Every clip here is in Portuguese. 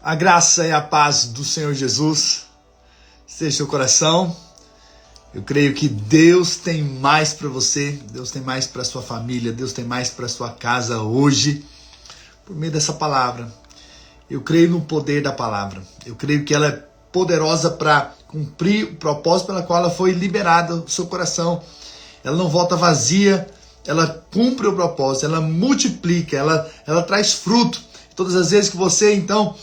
A graça e a paz do Senhor Jesus esteja no seu coração. Eu creio que Deus tem mais para você, Deus tem mais para sua família, Deus tem mais para sua casa hoje, por meio dessa palavra. Eu creio no poder da palavra. Eu creio que ela é poderosa para cumprir o propósito pela qual ela foi liberada no seu coração. Ela não volta vazia, ela cumpre o propósito, ela multiplica, ela traz fruto. Todas as vezes que você, então,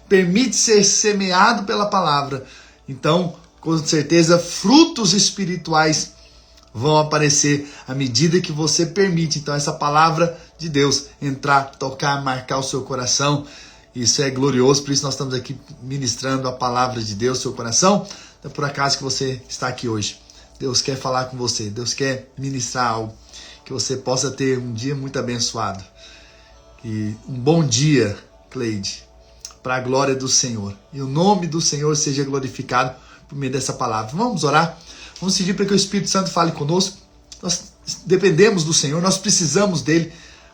permite ser semeado pela palavra, então, com certeza, frutos espirituais vão aparecer à medida que você permite, então, essa palavra de Deus entrar, tocar, marcar o seu coração. Isso é glorioso, por isso nós estamos aqui ministrando a palavra de Deus no seu coração. Então, por acaso que você está aqui hoje, Deus quer falar com você, Deus quer ministrar algo, que você possa ter um dia muito abençoado. E um bom dia, Cleide, para a glória do Senhor. E o nome do Senhor seja glorificado por meio dessa palavra. Vamos orar? Vamos pedir para que o Espírito Santo fale conosco. Nós dependemos do Senhor, nós precisamos dele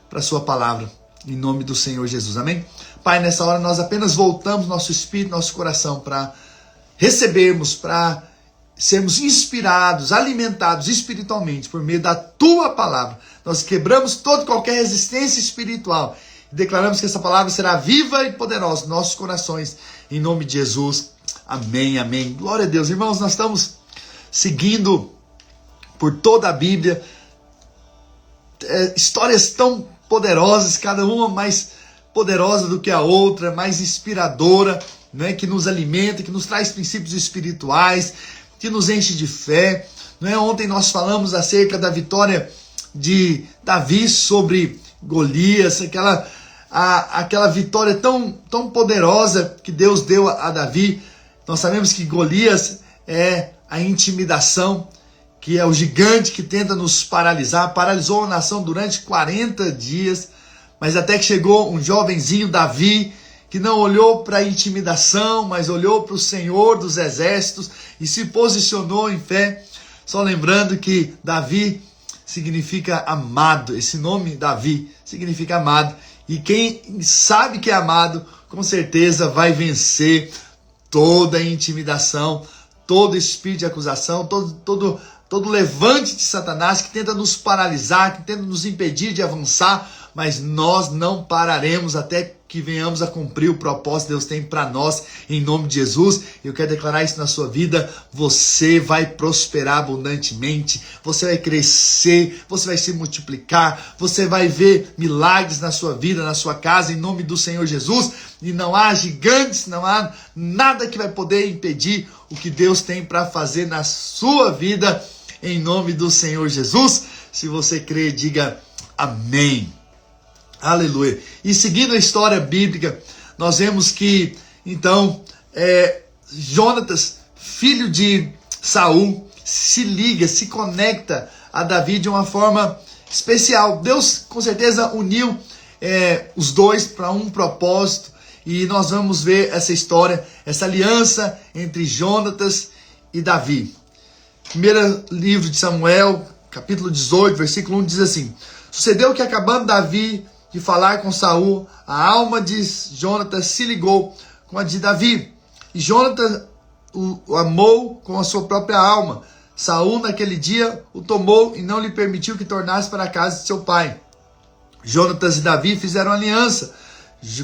para a sua palavra. Em nome do Senhor Jesus. Amém? Pai, nessa hora nós apenas voltamos nosso espírito, nosso coração para recebermos, para sermos inspirados, alimentados espiritualmente por meio da tua palavra. Nós quebramos toda qualquer resistência espiritual. Declaramos que essa palavra será viva e poderosa nos nossos corações. Em nome de Jesus. Amém, amém. Glória a Deus. Irmãos, nós estamos seguindo por toda a Bíblia histórias tão poderosas, cada uma mais poderosa do que a outra, mais inspiradora, né? Que nos alimenta, que nos traz princípios espirituais, que nos enche de fé. Né? Ontem nós falamos acerca da vitória de Davi sobre Golias, aquela vitória tão poderosa que Deus deu a Davi. Nós sabemos que Golias é a intimidação, que é o gigante que tenta nos paralisar. Paralisou a nação durante 40 dias, mas até que chegou um jovenzinho, Davi, que não olhou para a intimidação, mas olhou para o Senhor dos exércitos e se posicionou em fé. Só lembrando que Davi significa amado. Esse nome, Davi, significa amado. E quem sabe que é amado, com certeza vai vencer toda a intimidação, todo espírito de acusação, todo levante de Satanás que tenta nos paralisar, que tenta nos impedir de avançar, mas nós não pararemos até que venhamos a cumprir o propósito que Deus tem para nós, em nome de Jesus. Eu quero declarar isso na sua vida. Você vai prosperar abundantemente, você vai crescer, você vai se multiplicar, você vai ver milagres na sua vida, na sua casa, em nome do Senhor Jesus. E não há gigantes, não há nada que vai poder impedir o que Deus tem para fazer na sua vida, em nome do Senhor Jesus. Se você crê, diga amém. Aleluia. E seguindo a história bíblica, nós vemos que, então, Jonatas, filho de Saul, se liga, se conecta a Davi de uma forma especial. Deus, com certeza, uniu os dois para um propósito. E nós vamos ver essa história, essa aliança entre Jonatas e Davi. Primeiro livro de Samuel, capítulo 18, versículo 1, diz assim: Sucedeu que, acabando Davi de falar com Saul, a alma de Jonatas se ligou com a de Davi. E Jonatas o amou com a sua própria alma. Saul, naquele dia, o tomou e não lhe permitiu que tornasse para a casa de seu pai. Jonatas e Davi fizeram aliança,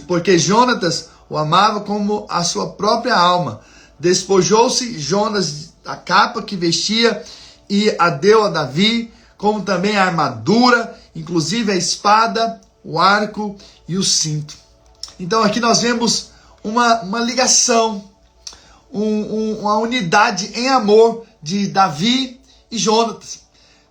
porque Jonatas o amava como a sua própria alma. Despojou-se Jonas da capa que vestia e a deu a Davi, como também a armadura, inclusive a espada, o arco e o cinto. Então aqui nós vemos uma ligação, uma unidade em amor de Davi e Jonatas.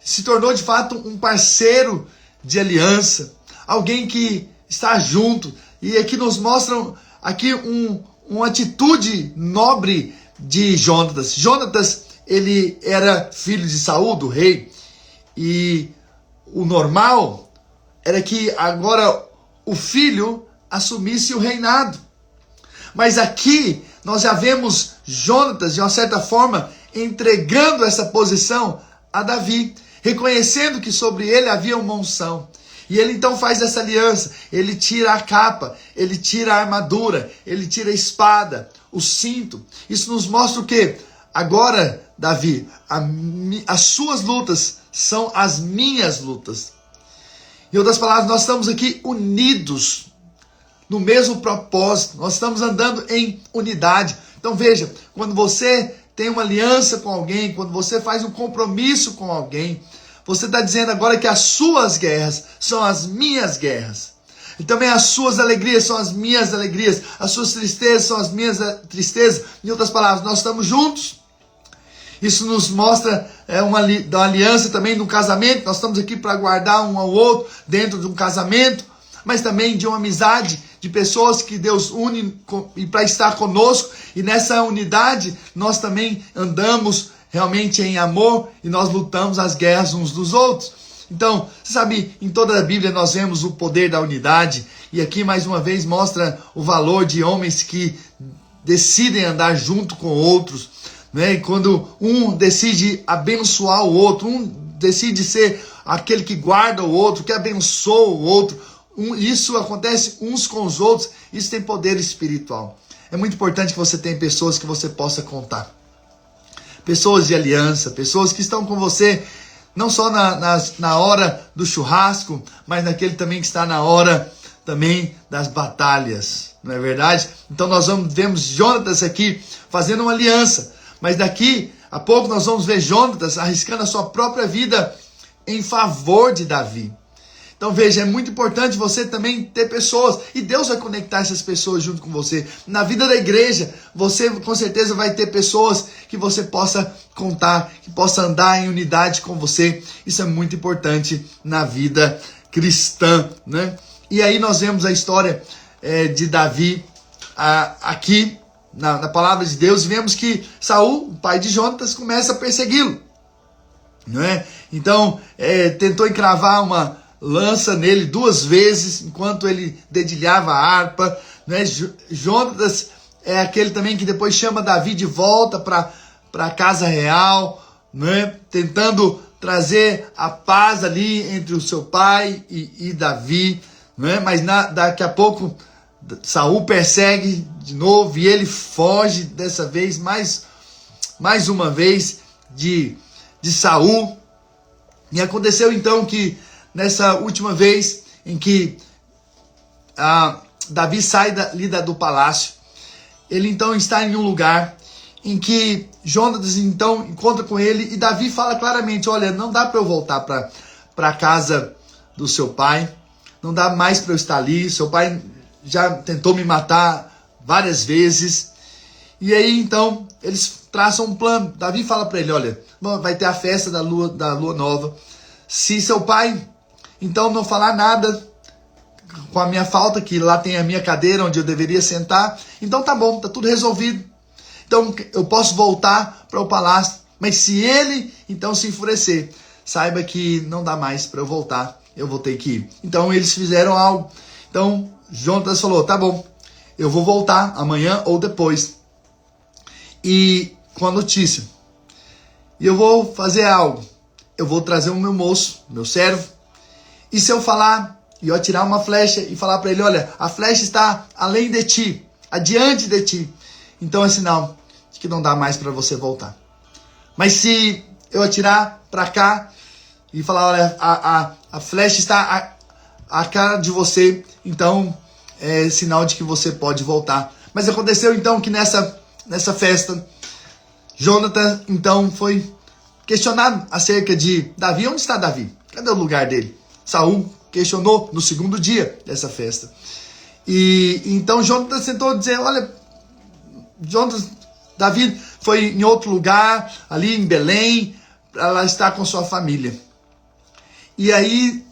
Se tornou de fato um parceiro de aliança, alguém que está junto. E aqui nos mostram aqui uma atitude nobre de Jonatas. Jonatas, ele era filho de Saul, do rei, e o normal era que agora o filho assumisse o reinado. Mas aqui nós já vemos Jonatas, de uma certa forma, entregando essa posição a Davi, reconhecendo que sobre ele havia uma unção, E ele então faz essa aliança, ele tira a capa, ele tira a armadura, ele tira a espada, o cinto. Isso nos mostra o quê? Agora, Davi, as suas lutas são as minhas lutas. Em outras palavras, nós estamos aqui unidos no mesmo propósito, nós estamos andando em unidade. Então veja, quando você tem uma aliança com alguém, quando você faz um compromisso com alguém, você está dizendo agora que as suas guerras são as minhas guerras. E também as suas alegrias são as minhas alegrias. As suas tristezas são as minhas tristezas. Em outras palavras, nós estamos juntos. Isso nos mostra uma aliança também no casamento. Nós estamos aqui para guardar um ao outro dentro de um casamento. Mas também de uma amizade, de pessoas que Deus une e para estar conosco. E nessa unidade, nós também andamos realmente em amor e nós lutamos as guerras uns dos outros. Então, você sabe, em toda a Bíblia nós vemos o poder da unidade. E aqui mais uma vez mostra o valor de homens que decidem andar junto com outros. Né? E quando um decide abençoar o outro, um decide ser aquele que guarda o outro, que abençoa o outro. Isso acontece uns com os outros, isso tem poder espiritual. É muito importante que você tenha pessoas que você possa contar. Pessoas de aliança, pessoas que estão com você, não só na hora do churrasco, mas naquele também que está na hora também das batalhas, não é verdade? Então nós vemos Jonatas aqui fazendo uma aliança, mas daqui a pouco nós vamos ver Jonatas arriscando a sua própria vida em favor de Davi. Então veja, é muito importante você também ter pessoas, e Deus vai conectar essas pessoas junto com você. Na vida da igreja, você com certeza vai ter pessoas que você possa contar, que possa andar em unidade com você. Isso é muito importante na vida cristã, né? E aí nós vemos a história de Davi aqui na palavra de Deus, e vemos que Saul, o pai de Jonatas, começa a persegui-lo, não é? Então tentou encravar uma lança nele 2 vezes, enquanto ele dedilhava a harpa, né? Jonatas é aquele também que depois chama Davi de volta para a casa real, né? Tentando trazer a paz ali entre o seu pai e Davi, né? Mas daqui a pouco Saul persegue de novo e ele foge dessa vez, mais uma vez, de Saul. E aconteceu então que nessa última vez em que Davi sai do palácio, ele então está em um lugar em que Jonatas então encontra com ele e Davi fala claramente: olha, não dá para eu voltar para a casa do seu pai, não dá mais para eu estar ali, seu pai já tentou me matar várias vezes. E aí então eles traçam um plano. Davi fala para ele: olha, vai ter a festa da lua nova, se seu pai então não falar nada com a minha falta, que lá tem a minha cadeira onde eu deveria sentar, então tá bom, tá tudo resolvido. Então eu posso voltar para o palácio, mas se ele então se enfurecer, saiba que não dá mais para eu voltar, eu vou ter que ir. Então eles fizeram algo. Então Jonatas falou: tá bom, eu vou voltar amanhã ou depois, e com a notícia, e eu vou fazer algo, eu vou trazer o meu moço, meu servo. E se eu falar, e eu atirar uma flecha e falar para ele: olha, a flecha está além de ti, adiante de ti, então é sinal de que não dá mais para você voltar. Mas se eu atirar para cá e falar: olha, a flecha está a cara de você, então é sinal de que você pode voltar. Mas aconteceu então que nessa festa, Jonatas então foi questionado acerca de Davi. Onde está Davi? Cadê o lugar dele? Saul questionou no segundo dia dessa festa. E então Jonatas tentou dizer: olha, Davi foi em outro lugar, ali em Belém, para lá estar com sua família. E aí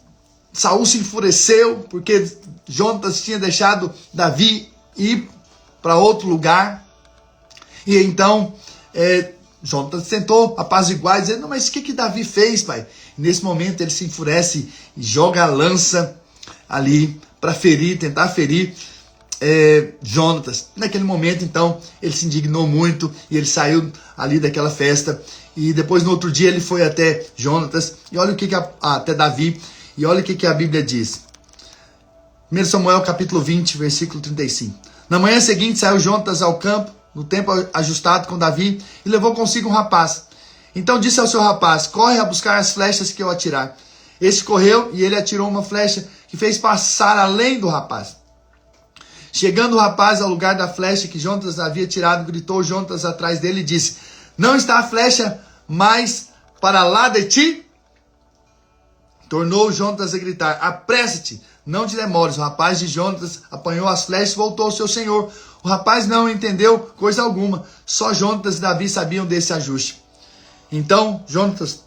Saul se enfureceu, porque Jonatas tinha deixado Davi ir para outro lugar. E então Jonatas tentou apaziguar, dizendo: não, mas o que Davi fez, pai? Nesse momento ele se enfurece e joga a lança ali para tentar ferir Jonatas. Naquele momento então ele se indignou muito e ele saiu ali daquela festa. E depois no outro dia ele foi até Jonatas e olha o que até Davi. E olha o que a Bíblia diz. 1 Samuel capítulo 20, versículo 35. Na manhã seguinte saiu Jonatas ao campo, no tempo ajustado com Davi, e levou consigo um rapaz. Então disse ao seu rapaz: corre a buscar as flechas que eu atirar. Este correu e ele atirou uma flecha que fez passar além do rapaz. Chegando o rapaz ao lugar da flecha que Jonatas havia tirado, gritou Jonatas atrás dele e disse: não está a flecha mais para lá de ti? Tornou Jonatas a gritar: apressa-te, não te demores. O rapaz de Jonatas apanhou as flechas e voltou ao seu senhor. O rapaz não entendeu coisa alguma. Só Jonatas e Davi sabiam desse ajuste. Então Jonatas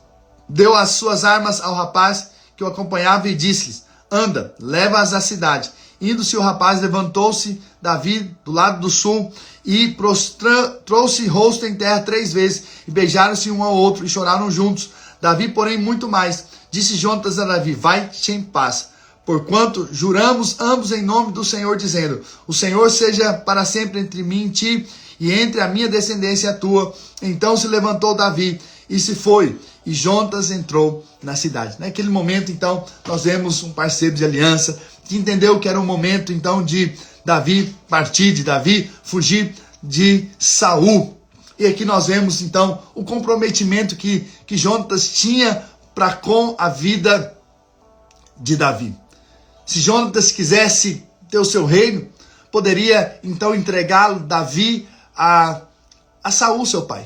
deu as suas armas ao rapaz que o acompanhava e disse-lhes: anda, leva-as à cidade. Indo-se o rapaz, levantou-se Davi do lado do sul e trouxe rosto em terra 3 vezes, e beijaram-se um ao outro e choraram juntos. Davi, porém, muito mais. Disse Jonatas a Davi: vai-te em paz, porquanto juramos ambos em nome do Senhor, dizendo: o Senhor seja para sempre entre mim e ti, e entre a minha descendência e a tua. Então se levantou Davi e se foi, e Jonatas entrou na cidade. Naquele momento, então, nós vemos um parceiro de aliança que entendeu que era um momento, então, de Davi partir, de Davi fugir de Saul. E aqui nós vemos, então, o comprometimento que Jonatas tinha para com a vida de Davi. Se Jonatas quisesse ter o seu reino, poderia, então, entregá-lo, Davi, a Saul, seu pai.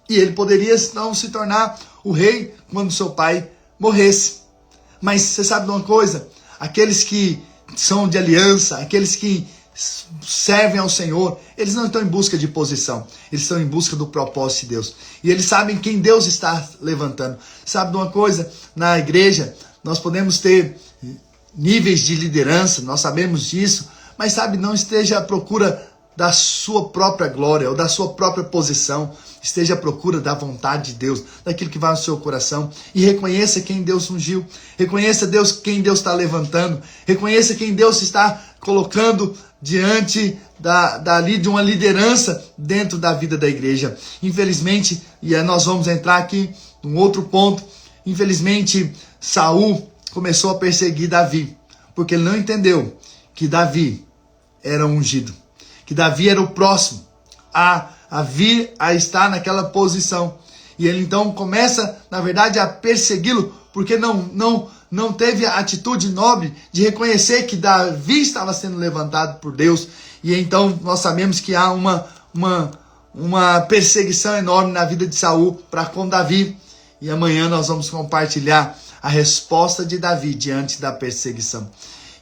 E ele poderia, então, se tornar o rei quando seu pai morresse. Mas você sabe de uma coisa? Aqueles que são de aliança, aqueles que servem ao Senhor, eles não estão em busca de posição, eles estão em busca do propósito de Deus. E eles sabem quem Deus está levantando. Sabe de uma coisa? Na igreja, nós podemos ter níveis de liderança, nós sabemos disso, mas sabe, não esteja à procura da sua própria glória ou da sua própria posição. Esteja à procura da vontade de Deus, daquilo que vai no seu coração, e reconheça quem Deus ungiu, reconheça Deus, quem Deus está levantando, reconheça quem Deus está colocando diante dali de uma liderança dentro da vida da igreja. Infelizmente, e nós vamos entrar aqui num outro ponto, infelizmente Saul começou a perseguir Davi, porque ele não entendeu que Davi era ungido, que Davi era o próximo a vir a estar naquela posição. E ele então começa, na verdade, a persegui-lo, porque não teve a atitude nobre de reconhecer que Davi estava sendo levantado por Deus. E então nós sabemos que há uma perseguição enorme na vida de Saul para com Davi. E amanhã nós vamos compartilhar a resposta de Davi diante da perseguição.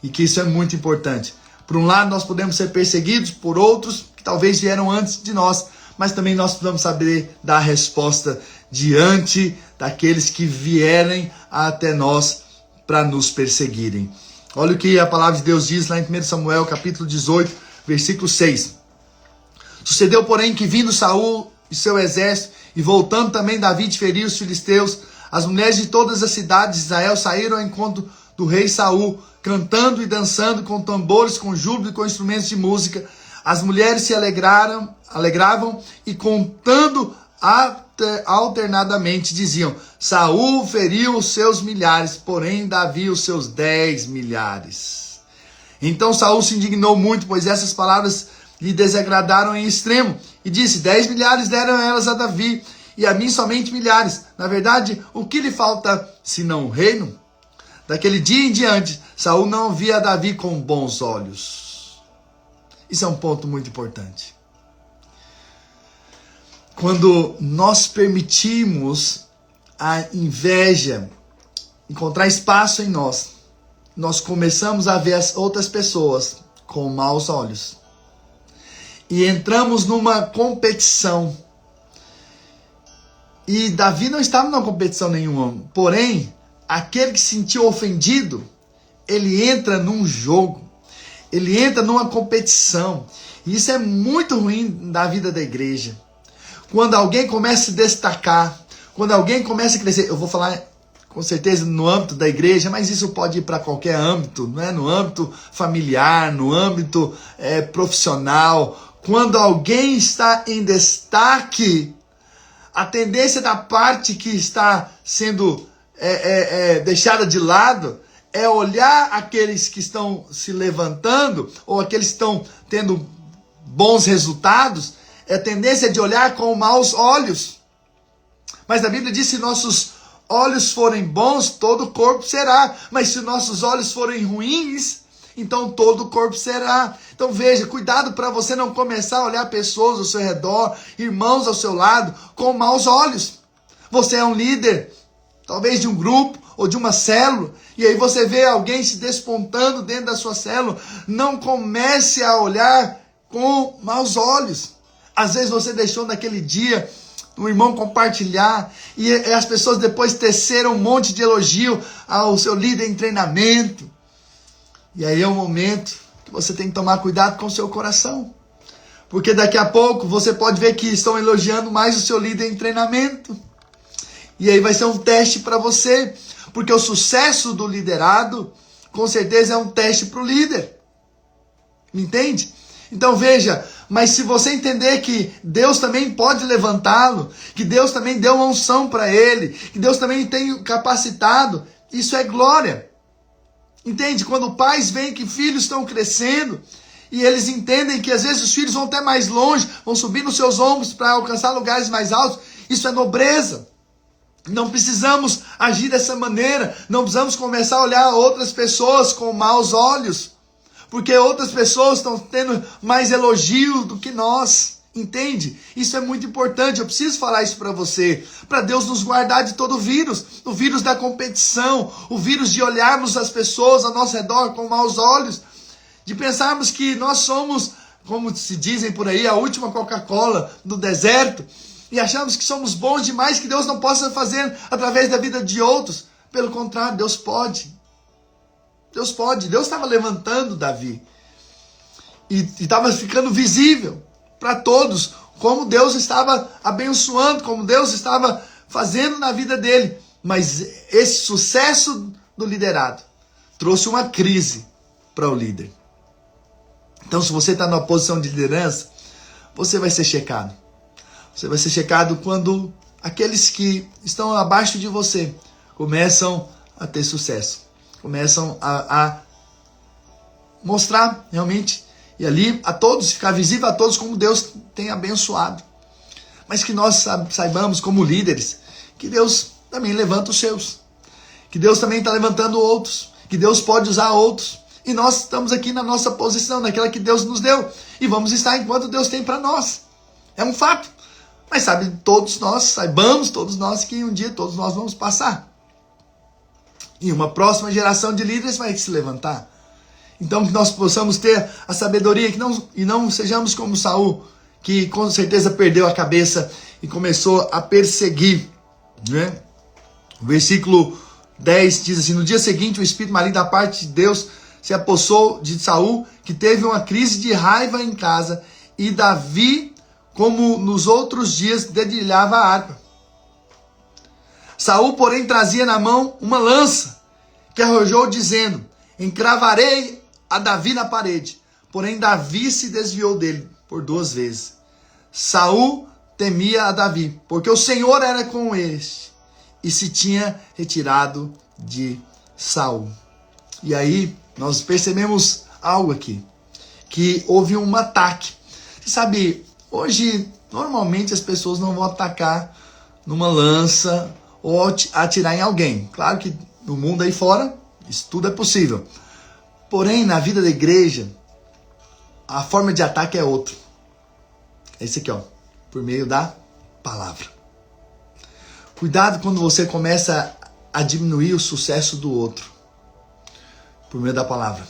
E que isso é muito importante. Por um lado, nós podemos ser perseguidos por outros que talvez vieram antes de nós, mas também nós precisamos saber dar a resposta diante daqueles que vierem até nós para nos perseguirem. Olha o que a palavra de Deus diz lá em 1 Samuel, capítulo 18, versículo 6. Sucedeu, porém, que vindo Saul e seu exército, e voltando também Davi de ferir os filisteus, as mulheres de todas as cidades de Israel saíram ao encontro do rei Saul, cantando e dançando com tambores, com júbilo e com instrumentos de música. As mulheres se alegravam e contando alternadamente diziam: Saul feriu os seus milhares, porém Davi os seus 10 milhares. Então Saul se indignou muito, pois essas palavras lhe desagradaram em extremo, e disse: 10 milhares deram elas a Davi, e a mim somente milhares. Na verdade, o que lhe falta senão o reino? Daquele dia em diante, Saul não via Davi com bons olhos. Isso é um ponto muito importante. Quando nós permitimos a inveja encontrar espaço em nós, nós começamos a ver as outras pessoas com maus olhos. E entramos numa competição. E Davi não estava numa competição nenhuma. Porém, aquele que se sentiu ofendido, ele entra num jogo. Ele entra numa competição. E isso é muito ruim na vida da igreja. Quando alguém começa a se destacar, quando alguém começa a crescer, eu vou falar com certeza no âmbito da igreja, mas isso pode ir para qualquer âmbito, não é? No âmbito familiar, no âmbito profissional. Quando alguém está em destaque, a tendência da parte que está sendo deixada de lado é olhar aqueles que estão se levantando, ou aqueles que estão tendo bons resultados, é a tendência de olhar com maus olhos. Mas a Bíblia diz: se nossos olhos forem bons, todo o corpo será. Mas se nossos olhos forem ruins, então todo o corpo será. Então veja, cuidado para você não começar a olhar pessoas ao seu redor, irmãos ao seu lado, com maus olhos. Você é um líder, talvez de um grupo ou de uma célula, e aí você vê alguém se despontando dentro da sua célula. Não comece a olhar com maus olhos. Às vezes você deixou naquele dia um irmão compartilhar, e as pessoas depois teceram um monte de elogio ao seu líder em treinamento. E aí é o momento que você tem que tomar cuidado com o seu coração. Porque daqui a pouco você pode ver que estão elogiando mais o seu líder em treinamento. E aí vai ser um teste para você. Porque o sucesso do liderado, com certeza, é um teste para o líder. Me entende? Então veja, mas se você entender que Deus também pode levantá-lo, que Deus também deu uma unção para ele, que Deus também tem capacitado, isso é glória. Entende? Quando pais veem que filhos estão crescendo, e eles entendem que às vezes os filhos vão até mais longe, vão subir nos seus ombros para alcançar lugares mais altos, isso é nobreza. Não precisamos agir dessa maneira, não precisamos começar a olhar outras pessoas com maus olhos, porque outras pessoas estão tendo mais elogio do que nós, entende? Isso é muito importante, eu preciso falar isso para você, para Deus nos guardar de todo o vírus da competição, o vírus de olharmos as pessoas ao nosso redor com maus olhos, de pensarmos que nós somos, como se dizem por aí, a última Coca-Cola do deserto, e achamos que somos bons demais, que Deus não possa fazer através da vida de outros. Pelo contrário, Deus pode. Deus pode. Deus estava levantando Davi. E estava ficando visível para todos como Deus estava abençoando, como Deus estava fazendo na vida dele. Mas esse sucesso do liderado trouxe uma crise para o líder. Então, se você está numa posição de liderança, você vai ser checado. Você vai ser checado quando aqueles que estão abaixo de você começam a ter sucesso. Começam a mostrar realmente, e ali a todos, ficar visível a todos como Deus tem abençoado. Mas que nós saibamos como líderes, que Deus também levanta os seus. Que Deus também está levantando outros. Que Deus pode usar outros. E nós estamos aqui na nossa posição, naquela que Deus nos deu. E vamos estar enquanto Deus tem para nós. É um fato. Mas saibamos todos nós que um dia todos nós vamos passar. E uma próxima geração de líderes vai se levantar. Então que nós possamos ter a sabedoria e não sejamos como Saul, que com certeza perdeu a cabeça e começou a perseguir. Né? O versículo 10 diz assim: no dia seguinte o espírito maligno da parte de Deus se apossou de Saul, que teve uma crise de raiva em casa, e Davi, como nos outros dias, dedilhava a harpa. Saul, porém, trazia na mão uma lança, que arrojou, dizendo: encravarei a Davi na parede. Porém, Davi se desviou dele por 2 vezes. Saul temia a Davi, porque o Senhor era com este, e se tinha retirado de Saul. E aí, nós percebemos algo aqui, que houve um ataque. Você sabe, hoje, normalmente as pessoas não vão atacar numa lança ou atirar em alguém. Claro que no mundo aí fora, isso tudo é possível. Porém, na vida da igreja, a forma de ataque é outra. É esse aqui, ó, por meio da palavra. Cuidado quando você começa a diminuir o sucesso do outro, por meio da palavra.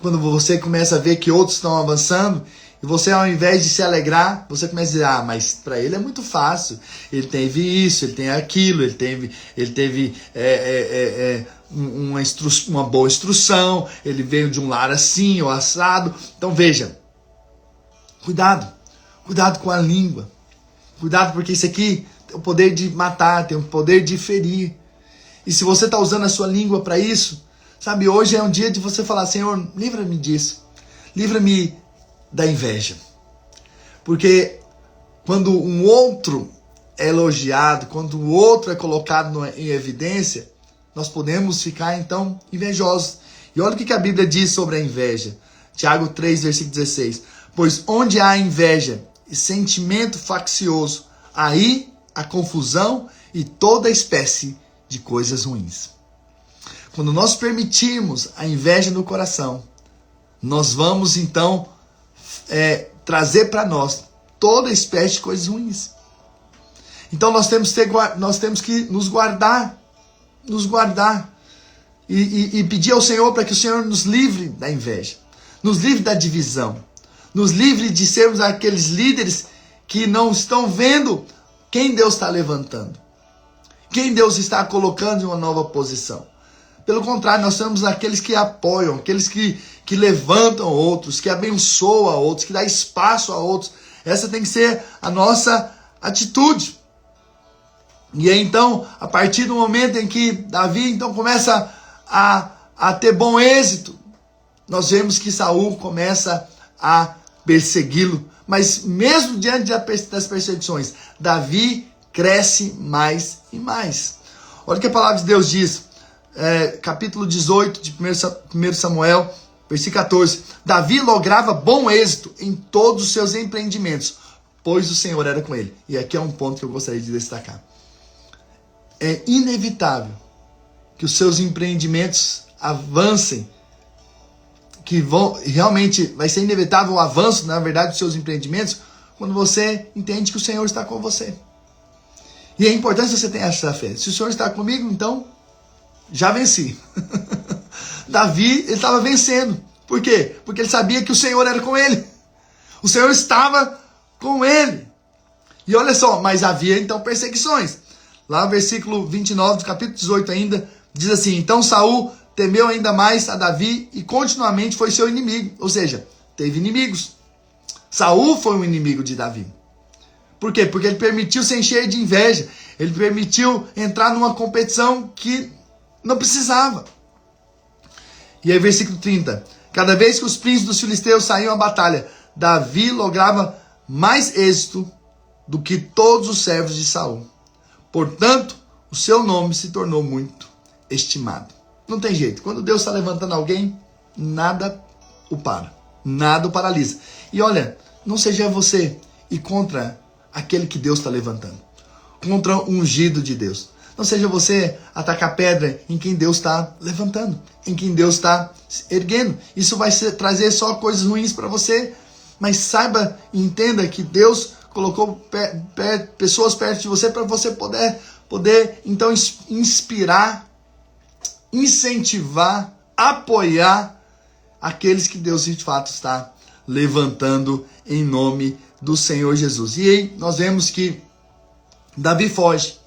Quando você começa a ver que outros estão avançando, e você, ao invés de se alegrar, você começa a dizer: mas para ele é muito fácil, ele teve isso, ele tem aquilo, ele teve uma boa instrução, ele veio de um lar assim ou assado. Então veja, cuidado com a língua, cuidado, porque isso aqui tem o poder de matar, tem o poder de ferir. E se você está usando a sua língua para isso, sabe, hoje é um dia de você falar: Senhor, livra-me disso, livra-me da inveja. Porque quando um outro é elogiado, quando o outro é colocado em evidência, nós podemos ficar então invejosos. E olha o que a Bíblia diz sobre a inveja. Tiago 3, versículo 16. Pois onde há inveja e sentimento faccioso, aí há confusão e toda espécie de coisas ruins. Quando nós permitirmos a inveja no coração, nós vamos então trazer para nós toda espécie de coisas ruins. Então nós temos que nos guardar e pedir ao Senhor para que o Senhor nos livre da inveja, nos livre da divisão, nos livre de sermos aqueles líderes que não estão vendo quem Deus está levantando, quem Deus está colocando em uma nova posição. Pelo contrário, nós somos aqueles que apoiam, aqueles que levantam outros, que abençoam a outros, que dá espaço a outros. Essa tem que ser a nossa atitude. E aí, então, a partir do momento em que Davi então começa a ter bom êxito, nós vemos que Saul começa a persegui-lo. Mas mesmo diante das perseguições, Davi cresce mais e mais. Olha o que a palavra de Deus diz, capítulo 18 de 1 Samuel, versículo 14. Davi lograva bom êxito em todos os seus empreendimentos, pois o Senhor era com ele. E aqui é um ponto que eu gostaria de destacar. É inevitável que os seus empreendimentos avancem, realmente vai ser inevitável o avanço, na verdade, dos seus empreendimentos, quando você entende que o Senhor está com você. E é importante que você tenha essa fé. Se o Senhor está comigo, então, já venci. Davi, ele estava vencendo. Por quê? Porque ele sabia que o Senhor era com ele. O Senhor estava com ele. E olha só, mas havia então perseguições. Lá no versículo 29 do capítulo 18 ainda, diz assim: então Saul temeu ainda mais a Davi e continuamente foi seu inimigo. Ou seja, teve inimigos. Saul foi um inimigo de Davi. Por quê? Porque ele permitiu se encher de inveja. Ele permitiu entrar numa competição que não precisava. E aí versículo 30. Cada vez que os príncipes dos filisteus saíam à batalha, Davi lograva mais êxito do que todos os servos de Saul. Portanto, o seu nome se tornou muito estimado. Não tem jeito. Quando Deus está levantando alguém, nada o para. Nada o paralisa. E olha, não seja você ir contra aquele que Deus está levantando. Contra o ungido de Deus. Não seja você atacar pedra em quem Deus está levantando. Em quem Deus está erguendo. Isso vai trazer só coisas ruins para você. Mas saiba e entenda que Deus colocou pessoas perto de você para você poder então inspirar, incentivar, apoiar aqueles que Deus de fato está levantando em nome do Senhor Jesus. E aí nós vemos que Davi foge,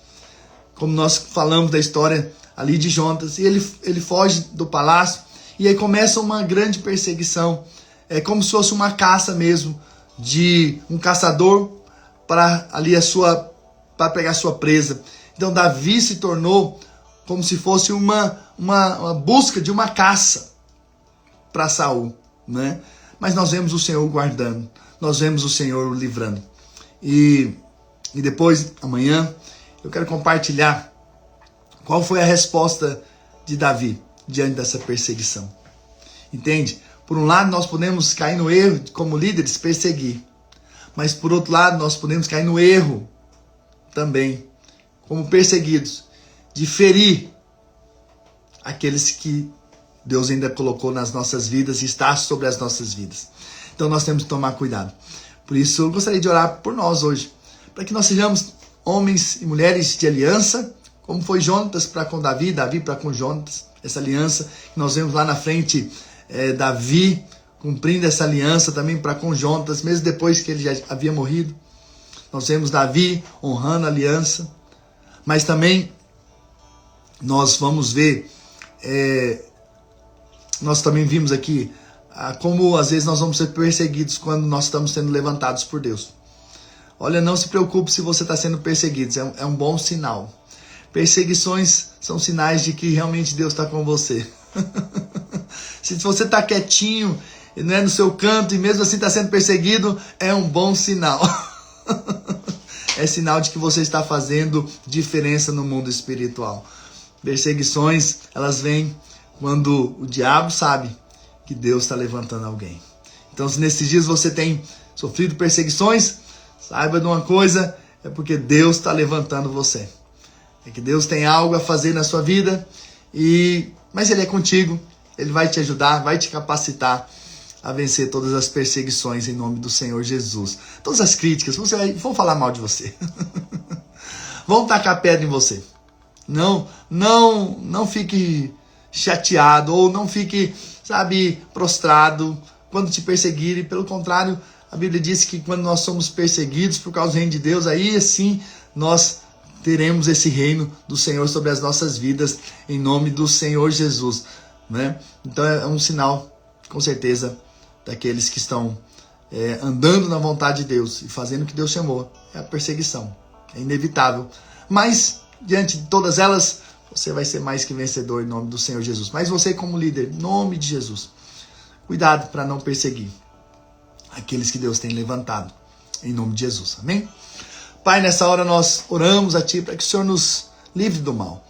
como nós falamos da história ali de Jonatas, e ele foge do palácio, e aí começa uma grande perseguição, é como se fosse uma caça mesmo, de um caçador para pegar sua presa. Então Davi se tornou como se fosse uma busca de uma caça para Saul, né? Mas nós vemos o Senhor guardando, nós vemos o Senhor livrando. E depois, amanhã, eu quero compartilhar qual foi a resposta de Davi diante dessa perseguição. Entende? Por um lado, nós podemos cair no erro de, como líderes, perseguir. Mas por outro lado, nós podemos cair no erro também, como perseguidos, de ferir aqueles que Deus ainda colocou nas nossas vidas e está sobre as nossas vidas. Então nós temos que tomar cuidado. Por isso eu gostaria de orar por nós hoje, para que nós sejamos homens e mulheres de aliança, como foi Jonatas para com Davi, Davi para com Jonatas, essa aliança que nós vemos lá na frente, Davi cumprindo essa aliança também para com Jonatas, mesmo depois que ele já havia morrido. Nós vemos Davi honrando a aliança, mas também nós vamos ver, nós também vimos aqui como às vezes nós vamos ser perseguidos quando nós estamos sendo levantados por Deus. Olha, não se preocupe se você está sendo perseguido, é um bom sinal. Perseguições são sinais de que realmente Deus está com você. Se você está quietinho, né, no seu canto, e mesmo assim está sendo perseguido, é um bom sinal. É sinal de que você está fazendo diferença no mundo espiritual. Perseguições, elas vêm quando o diabo sabe que Deus está levantando alguém. Então, se nesses dias você tem sofrido perseguições, saiba de uma coisa, é porque Deus está levantando você. É que Deus tem algo a fazer na sua vida, mas Ele é contigo, Ele vai te ajudar, vai te capacitar a vencer todas as perseguições em nome do Senhor Jesus. Todas as críticas, vão falar mal de você. Vão tacar pedra em você. Não fique chateado ou não fique, prostrado quando te perseguirem. Pelo contrário, a Bíblia diz que quando nós somos perseguidos por causa do reino de Deus, aí sim nós teremos esse reino do Senhor sobre as nossas vidas, em nome do Senhor Jesus, né? Então é um sinal, com certeza, daqueles que estão andando na vontade de Deus e fazendo o que Deus chamou. É a perseguição, é inevitável. Mas, diante de todas elas, você vai ser mais que vencedor em nome do Senhor Jesus. Mas você como líder, em nome de Jesus, cuidado para não perseguir aqueles que Deus tem levantado, em nome de Jesus, amém? Pai, nessa hora nós oramos a Ti para que o Senhor nos livre do mal,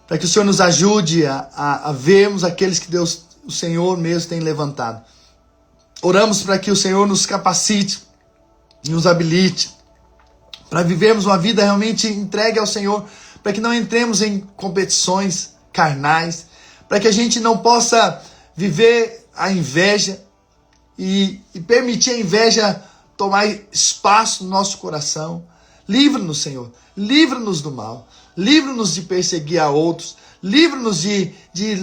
para que o Senhor nos ajude a vermos aqueles que Deus, o Senhor mesmo tem levantado. Oramos para que o Senhor nos capacite, nos habilite, para vivermos uma vida realmente entregue ao Senhor, para que não entremos em competições carnais, para que a gente não possa viver a inveja e permitir a inveja tomar espaço no nosso coração. Livra-nos, Senhor, livra-nos do mal, livra-nos de perseguir a outros, livra-nos de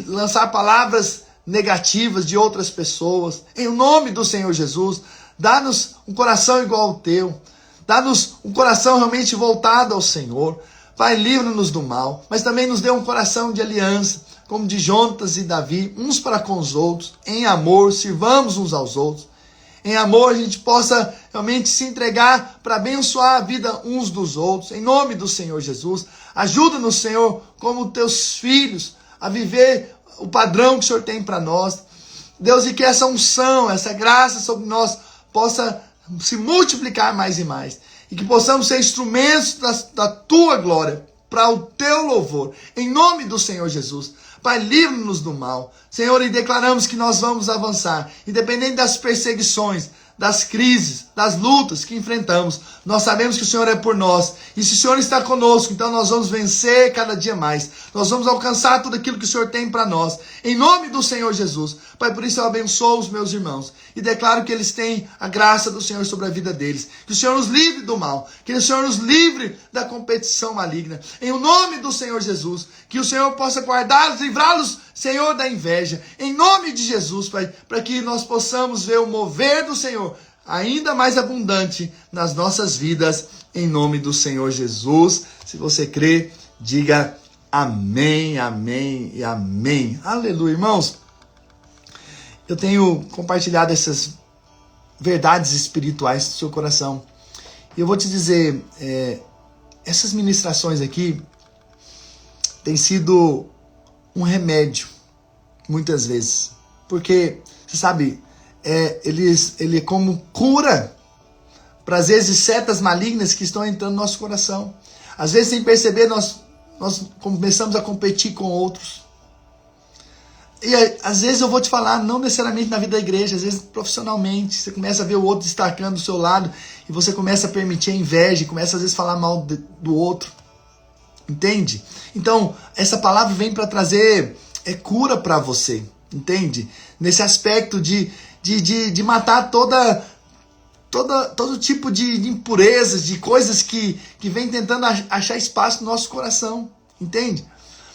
lançar palavras negativas de outras pessoas, em nome do Senhor Jesus. Dá-nos um coração igual ao Teu, dá-nos um coração realmente voltado ao Senhor. Pai, livra-nos do mal, mas também nos dê um coração de aliança, como de Jonatas e Davi, uns para com os outros, em amor, sirvamos uns aos outros. Em amor, a gente possa realmente se entregar para abençoar a vida uns dos outros. Em nome do Senhor Jesus, ajuda-nos, Senhor, como Teus filhos, a viver o padrão que o Senhor tem para nós. Deus, e que essa unção, essa graça sobre nós possa se multiplicar mais e mais. E que possamos ser instrumentos da Tua glória, para o Teu louvor. Em nome do Senhor Jesus. Pai, livra-nos do mal. Senhor, e declaramos que nós vamos avançar. Independente das perseguições, das crises, das lutas que enfrentamos, nós sabemos que o Senhor é por nós. E se o Senhor está conosco, então nós vamos vencer cada dia mais. Nós vamos alcançar tudo aquilo que o Senhor tem para nós. Em nome do Senhor Jesus. Pai, por isso eu abençoo os meus irmãos. E declaro que eles têm a graça do Senhor sobre a vida deles. Que o Senhor nos livre do mal. Que o Senhor nos livre da competição maligna. Em nome do Senhor Jesus. Que o Senhor possa guardá-los, livrá-los, Senhor, da inveja. Em nome de Jesus, Pai. Para que nós possamos ver o mover do Senhor ainda mais abundante nas nossas vidas. Em nome do Senhor Jesus. Se você crê, diga amém, amém e amém. Aleluia, irmãos. Eu tenho compartilhado essas verdades espirituais do seu coração. E eu vou te dizer, essas ministrações aqui têm sido um remédio, muitas vezes. Porque, você sabe, ele é como cura para, às vezes, setas malignas que estão entrando no nosso coração. Às vezes, sem perceber, nós começamos a competir com outros. E às vezes eu vou te falar, não necessariamente na vida da igreja, às vezes profissionalmente, você começa a ver o outro destacando do seu lado e você começa a permitir a inveja e começa às vezes a falar mal do outro, entende? Então essa palavra vem para trazer cura para você, entende? Nesse aspecto de matar todo tipo de impurezas, de coisas que vem tentando achar espaço no nosso coração, entende?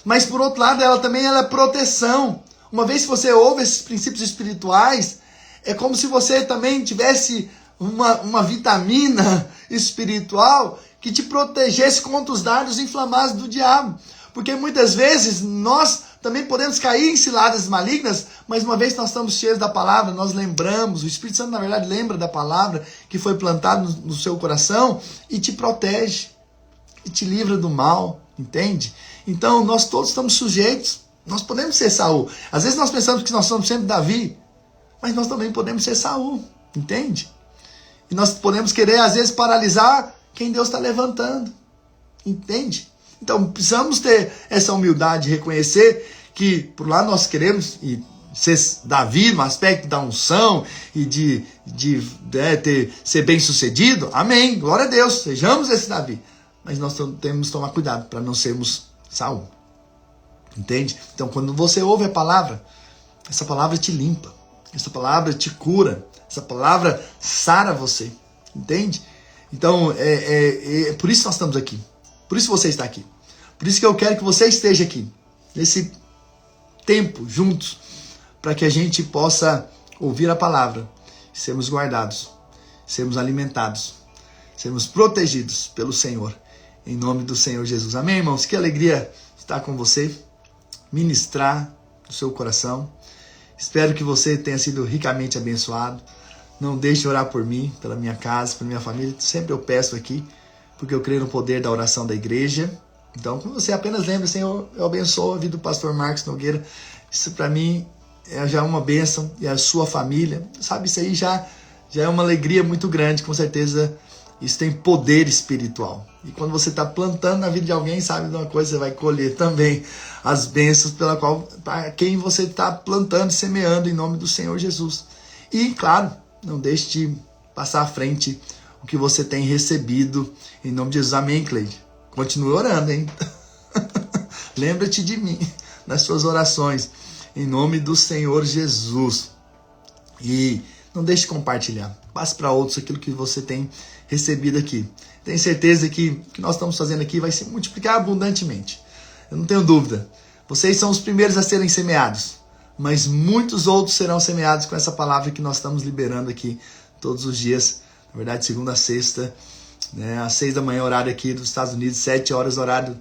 Mas por outro lado, ela é proteção. Uma vez que você ouve esses princípios espirituais, é como se você também tivesse uma vitamina espiritual que te protegesse contra os dardos inflamados do diabo. Porque muitas vezes nós também podemos cair em ciladas malignas, mas uma vez que nós estamos cheios da palavra, nós lembramos, o Espírito Santo na verdade lembra da palavra que foi plantada no seu coração e te protege, e te livra do mal, entende? Então nós todos estamos sujeitos, nós podemos ser Saul. Às vezes nós pensamos que nós somos sempre Davi, mas nós também podemos ser Saul, entende? E nós podemos querer às vezes paralisar quem Deus está levantando, entende? Então precisamos ter essa humildade de reconhecer que por lá nós queremos e ser Davi no aspecto da unção e de ser bem sucedido. Amém, glória a Deus, sejamos esse Davi. Mas nós temos que tomar cuidado para não sermos Saul. Entende? Então quando você ouve a palavra, essa palavra te limpa, essa palavra te cura, essa palavra sara você. Entende? Então é por isso que nós estamos aqui. Por isso você está aqui. Por isso que eu quero que você esteja aqui. Nesse tempo, juntos. Para que a gente possa ouvir a palavra. Sermos guardados. Sermos alimentados. Sermos protegidos pelo Senhor. Em nome do Senhor Jesus. Amém, irmãos? Que alegria estar com você. Ministrar no seu coração. Espero que você tenha sido ricamente abençoado. Não deixe de orar por mim, pela minha casa, pela minha família. Sempre eu peço aqui, porque eu creio no poder da oração da igreja. Então, que você apenas lembre, Senhor, eu abençoo a vida do pastor Marcos Nogueira. Isso para mim já é uma bênção. E a sua família, sabe, isso aí já é uma alegria muito grande. Com certeza, isso tem poder espiritual. E quando você está plantando na vida de alguém, sabe de uma coisa, você vai colher também as bênçãos para quem você está plantando e semeando em nome do Senhor Jesus. E, claro, não deixe de passar à frente o que você tem recebido em nome de Jesus. Amém, Cleide? Continue orando, hein? Lembra-te de mim nas suas orações em nome do Senhor Jesus. E não deixe de compartilhar. Passe para outros aquilo que você tem recebido aqui. Tenho certeza que o que nós estamos fazendo aqui vai se multiplicar abundantemente. Eu não tenho dúvida. Vocês são os primeiros a serem semeados. Mas muitos outros serão semeados com essa palavra que nós estamos liberando aqui todos os dias. Na verdade, segunda a sexta, né, às 6 da manhã, horário aqui dos Estados Unidos, 7 horas, horário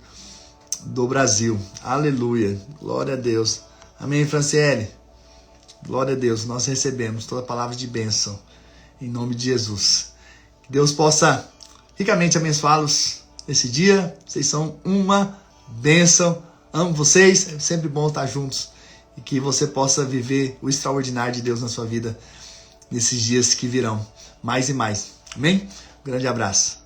do Brasil. Aleluia. Glória a Deus. Amém, Franciele? Glória a Deus. Nós recebemos toda a palavra de bênção. Em nome de Jesus. Que Deus possa ricamente abençoá-los nesse dia. Vocês são uma bênção. Amo vocês. É sempre bom estar juntos. E que você possa viver o extraordinário de Deus na sua vida nesses dias que virão. Mais e mais. Amém? Um grande abraço.